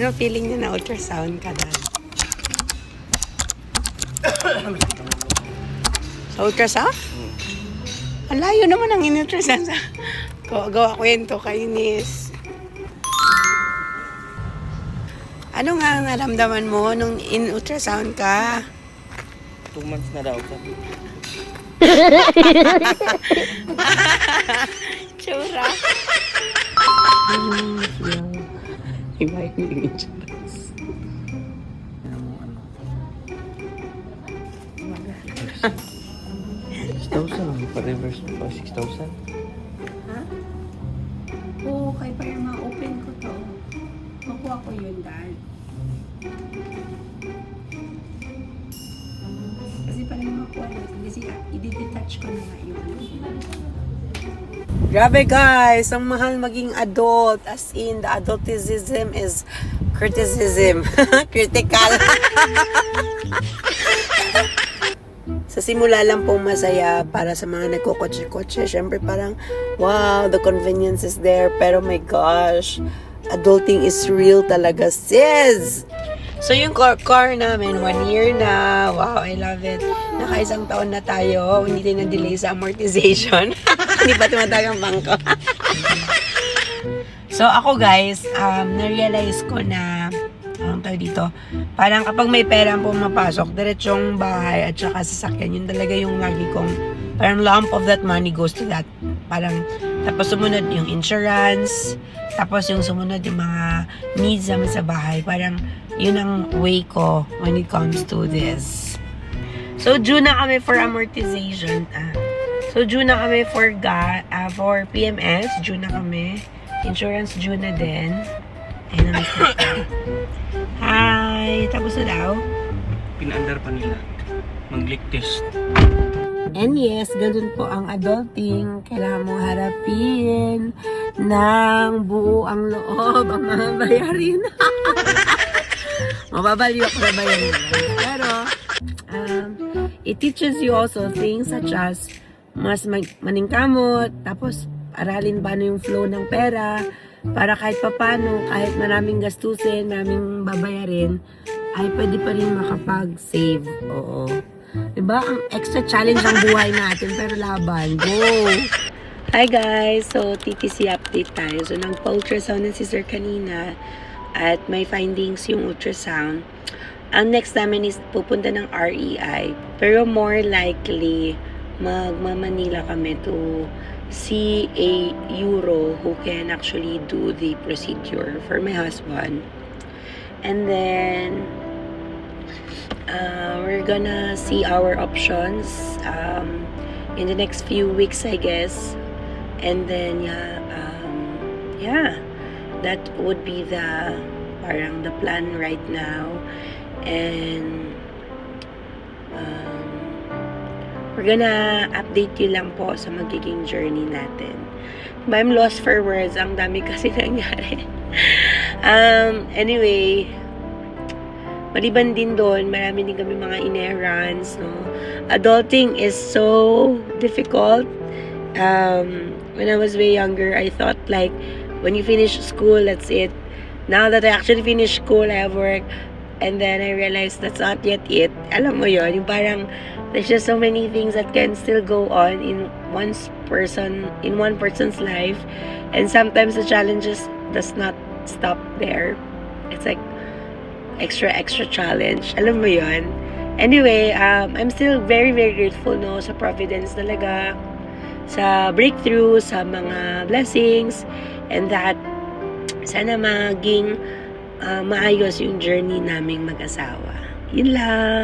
Ano feeling niya na ultrasound ka dad? Sa ultrasound? Ang layo naman ang in-ultrasound sa gawa kwento kay Nis. Ano nga ang naramdaman mo nung in-ultrasound ka? 2 months na daw. Tsura. Iba yung insurance. 6,000. Pa-reverse mo pa 6,000. Ha? Oo, kaya pa yung ma-open ko to. Makuha ko yun, dad. Kasi pa rin makuha natin. Kasi i-detach ko na nga yun. Grabe guys, ang mahal maging adult. As in, the adultism is criticism. Critical. Sa simula lang pong masaya para sa mga nagkukotse-kotse. Siyempre parang, wow, the convenience is there. Pero my gosh, adulting is real talaga, sis! So yung car namin, 1 year na. Wow, I love it. Naka-1 taon na tayo. Hindi tayo na-delay sa amortization. Hindi pa tumatag ang bangko. So ako guys, na-realize ko na anong tawag dito, parang kapag may pera ang pumapasok, diretsong bahay at saka sasakyan, yun talaga yung lagi kong, parang lump of that money goes to that. Parang, tapos sumunod yung insurance, tapos yung sumunod yung mga needs naman sa bahay. Parang, yun ang way ko when it comes to this. So, due na kami for amortization. So, due na kami for PMS, due na kami. Insurance due na din. Ayun na, hi! Tapos na daw? Pinaandar pa nila. Mag-leak test. And yes, ganun po ang adulting. Kailangan mong harapin ng buo ang loob ang mga bayarin. Mababaliw ako na bayarin. Pero, it teaches you also things such as mas maningkamot, tapos aralin ba na yung flow ng pera, para kahit papano, kahit maraming gastusin, maraming babayarin, ay pwede pa rin makapag-save. Oo. Diba? Ang extra challenge ang buhay natin, pero laban. Go! Hi guys! So, TTC update tayo. So, nagpa-ultrasound ng sister kanina at may findings yung ultrasound. Ang next namin is pupunta ng REI. Pero more likely, magma-Manila kami to see a Euro who can actually do the procedure for my husband. And then, we're gonna see our options in the next few weeks, I guess. And then, yeah, that would be the plan right now. And we're gonna update you lang po sa magiging journey natin. But I'm lost for words. Ang dami kasi nangyari. Anyway, maliban din doon, marami din kami mga inerrands, no? Adulting is so difficult. When I was way younger, I thought like, when you finish school, that's it. Now that I actually finished school, I have work. And then I realized that's not yet it. Alam mo yun, yung parang there's just so many things that can still go on in one person's life. And sometimes the challenges does not stop there. It's like extra challenge. Alam mo yun? Anyway, I'm still very, very grateful, no, sa providence talaga, sa breakthrough, sa mga blessings, and that sana maging maayos yung journey naming mag-asawa. Yun lang.